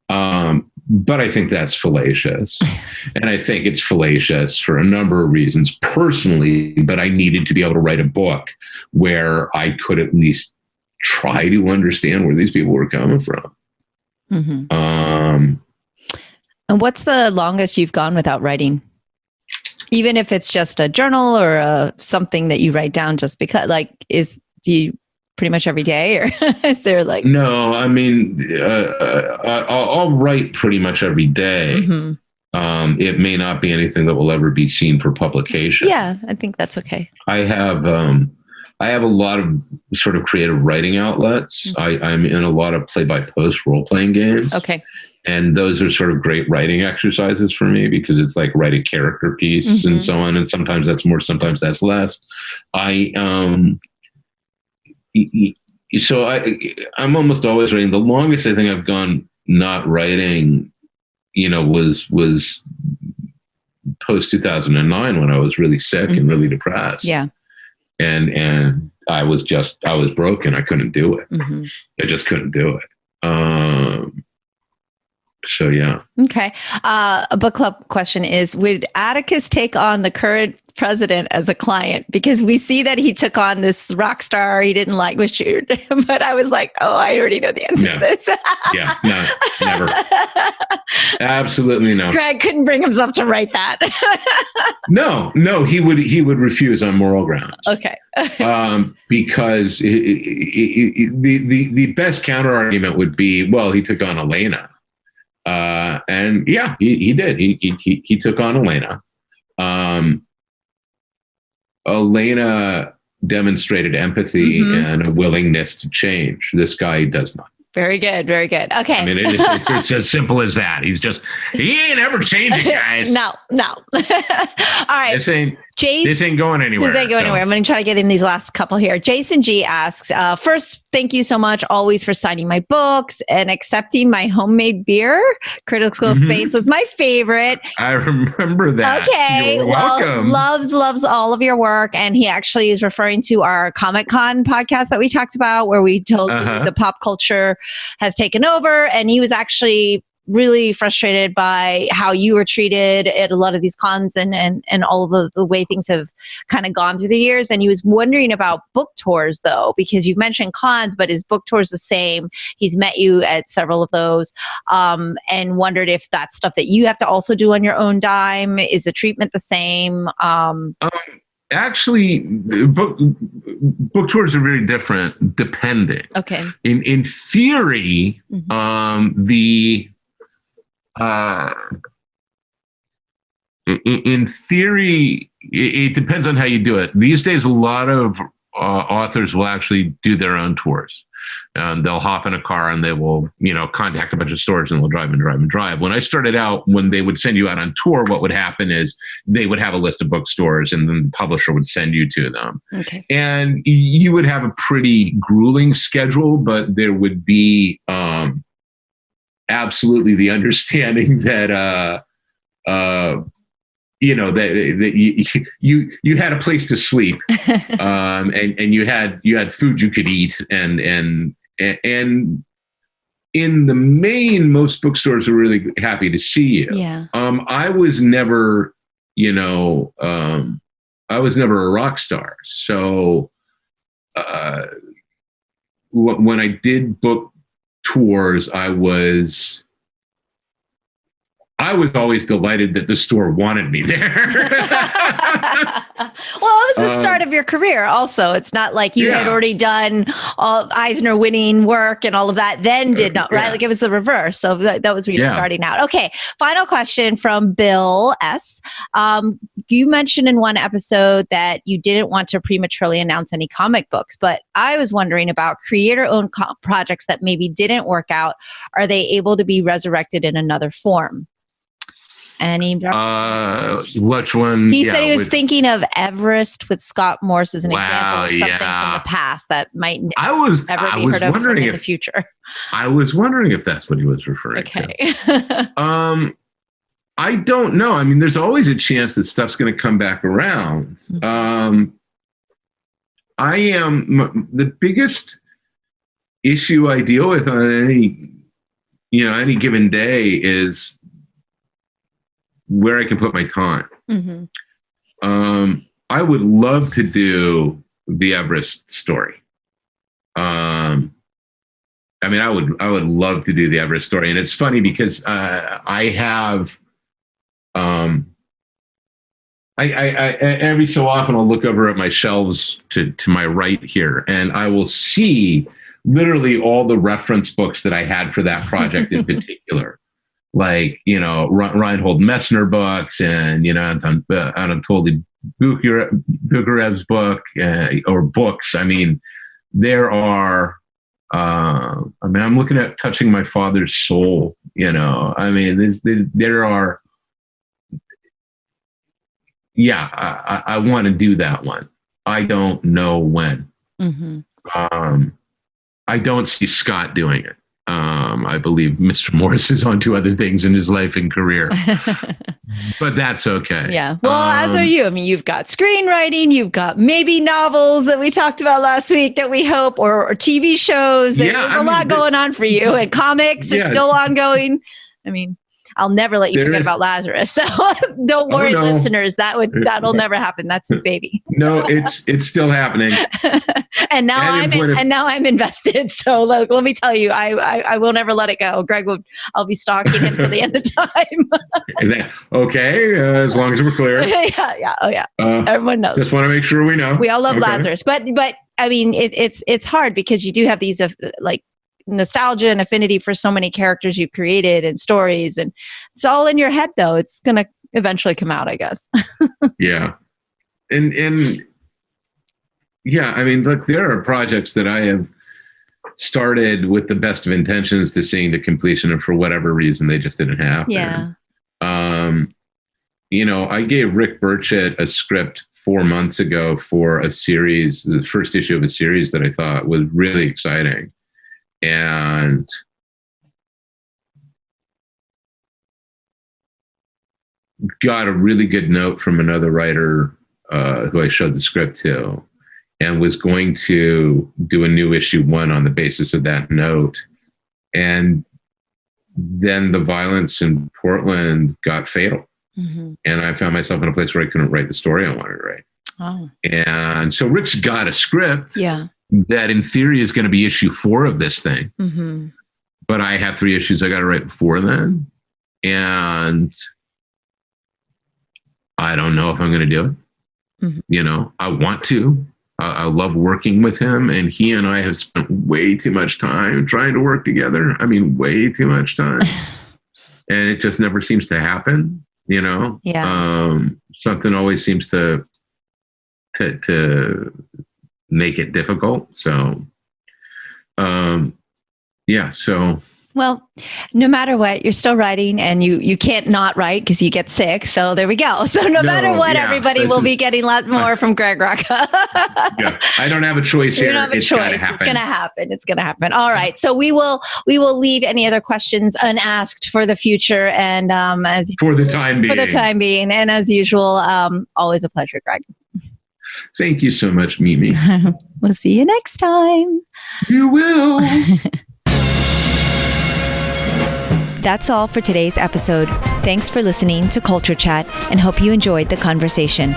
Speaker 2: But I think that's fallacious. And I think it's fallacious for a number of reasons personally, but I needed to be able to write a book where I could at least try to understand where these people were coming from.
Speaker 1: And what's the longest you've gone without writing? Even if it's just a journal or something that you write down just because, do you pretty much every day, or is there like?
Speaker 2: No, I mean, I'll write pretty much every day. It may not be anything that will ever be seen for publication.
Speaker 1: Yeah, I think that's okay.
Speaker 2: I have a lot of sort of creative writing outlets. I'm in a lot of play-by-post role-playing games.
Speaker 1: Okay.
Speaker 2: And those are sort of great writing exercises for me because it's like write a character piece and so on. And sometimes that's more, sometimes that's less. I'm almost always writing. The longest I think I've gone not writing, was post 2009 when I was really sick and really depressed.
Speaker 1: Yeah.
Speaker 2: And I was broken. I couldn't do it. I just couldn't do it. So, yeah.
Speaker 1: Okay. A book club question is, would Atticus take on the current president as a client? Because we see that he took on this rock star he didn't like, was shoot. But I was like, oh, I already know the answer to this.
Speaker 2: Yeah, no, never. Absolutely no.
Speaker 1: Greg couldn't bring himself to write that.
Speaker 2: No, he would refuse on moral grounds.
Speaker 1: Okay.
Speaker 2: Because the best counter argument would be, well, he took on Elena. And yeah, he did. He took on Elena. Elena demonstrated empathy and a willingness to change. This guy does not.
Speaker 1: Very good. Very good. Okay.
Speaker 2: I mean, it's as simple as that. He ain't ever changing, guys.
Speaker 1: No. All right.
Speaker 2: This ain't going anywhere.
Speaker 1: This ain't going anywhere. I'm going to try to get in these last couple here. Jason G asks, first, thank you so much always for signing my books and accepting my homemade beer. Critical Space was my favorite.
Speaker 2: I remember that.
Speaker 1: Okay.
Speaker 2: You're welcome.
Speaker 1: Loves all of your work. And he actually is referring to our Comic-Con podcast that we talked about, where we told the pop culture has taken over. And he was actually really frustrated by how you were treated at a lot of these cons and all of the way things have kind of gone through the years. And he was wondering about book tours, though, because you've mentioned cons, but is book tours the same? He's met you at several of those, and wondered if that's stuff that you have to also do on your own dime. Is the treatment the same?
Speaker 2: Actually, book tours are very different depending.
Speaker 1: Okay.
Speaker 2: In theory, in theory, it depends on how you do it. These days, a lot of authors will actually do their own tours. They'll hop in a car and they will, contact a bunch of stores and they'll drive and drive and drive. When I started out, when they would send you out on tour, what would happen is they would have a list of bookstores and then the publisher would send you to them.
Speaker 1: Okay.
Speaker 2: And you would have a pretty grueling schedule, but there would be absolutely the understanding that that you had a place to sleep, and you had food you could eat, and in the main, most bookstores are really happy to see you.
Speaker 1: Yeah.
Speaker 2: I was never a rock star, so when I did book tours, I was I was always delighted that the store wanted me there.
Speaker 1: Well, it was the start of your career also. It's not like you had already done all Eisner winning work and all of that, then did not, right? Like it was the reverse. So that was where you're starting out. Okay. Final question from Bill S. You mentioned in one episode that you didn't want to prematurely announce any comic books, but I was wondering about creator-owned projects that maybe didn't work out. Are they able to be resurrected in another form? Any
Speaker 2: which one?
Speaker 1: He said he was thinking of Everest with Scott Morse as an example of something from the past that might never be heard of in the future.
Speaker 2: I was wondering if that's what he was referring to. I don't know. I mean, there's always a chance that stuff's going to come back around. Mm-hmm. The biggest issue I deal with on any given day is where I can put my time. Mm-hmm. I would love to do the Everest story. I would love to do the Everest story. And it's funny because I have, I every so often I'll look over at my shelves to my right here, and I will see literally all the reference books that I had for that project in particular. Like, Reinhold Messner books and, Anatoly Bukharev's book or books. I mean, there are, I'm looking at Touching My Father's Soul, there are, I want to do that one. I don't know when. Mm-hmm. I don't see Scott doing it. I believe Mr. Morris is on to other things in his life and career, but that's okay.
Speaker 1: Yeah. Well, as are you. I mean, you've got screenwriting, you've got maybe novels that we talked about last week that we hope, or TV shows. There's a lot going on for you, and comics are still ongoing. I mean, I'll never let you forget about Lazarus. So don't worry, listeners. That'll never happen. That's his baby.
Speaker 2: No, it's still happening.
Speaker 1: and now I'm invested. So let me tell you, I will never let it go. I'll be stalking him till the end of time.
Speaker 2: Okay, as long as we're clear.
Speaker 1: Yeah. Oh yeah. Everyone knows.
Speaker 2: Just want to make sure we know.
Speaker 1: We all love Lazarus, but I mean, it's hard because you do have these nostalgia and affinity for so many characters you created and stories, and it's all in your head though. It's gonna eventually come out, I guess.
Speaker 2: Yeah. And yeah, I mean, look, there are projects that I have started with the best of intentions to seeing to completion, and for whatever reason they just didn't happen.
Speaker 1: Yeah.
Speaker 2: I gave Rick Burchett a script 4 months ago for a series, the first issue of a series that I thought was really exciting. And got a really good note from another writer who I showed the script to, and was going to do a new issue 1 on the basis of that note. And then the violence in Portland got fatal. Mm-hmm. And I found myself in a place where I couldn't write the story I wanted to write. Oh. And so Rick's got a script.
Speaker 1: Yeah.
Speaker 2: That in theory is going to be issue 4 of this thing. Mm-hmm. But I have 3 issues I got to write before then. And I don't know if I'm going to do it. Mm-hmm. I want to. I love working with him. And he and I have spent way too much time trying to work together. I mean, way too much time. And it just never seems to happen, Yeah. Something always seems to make it difficult. So, so.
Speaker 1: Well, no matter what, you're still writing, and you can't not write because you get sick. So there we go. So no matter what, everybody will be getting a lot more from Greg Rucka.
Speaker 2: Yeah, I don't have a choice here.
Speaker 1: You don't have a choice. It's going to happen. It's going to happen. All right. So we will leave any other questions unasked for the future. And
Speaker 2: for the time
Speaker 1: being. And as usual, always a pleasure, Greg.
Speaker 2: Thank you so much, Mimi.
Speaker 1: We'll see you next time.
Speaker 2: You will.
Speaker 1: That's all for today's episode. Thanks for listening to Culture Chat, and hope you enjoyed the conversation.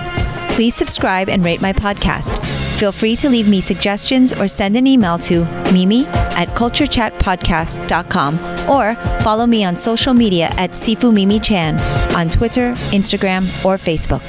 Speaker 1: Please subscribe and rate my podcast. Feel free to leave me suggestions or send an email to mimi@culturechatpodcast.com or follow me on social media at Sifu Mimi Chan on Twitter, Instagram, or Facebook.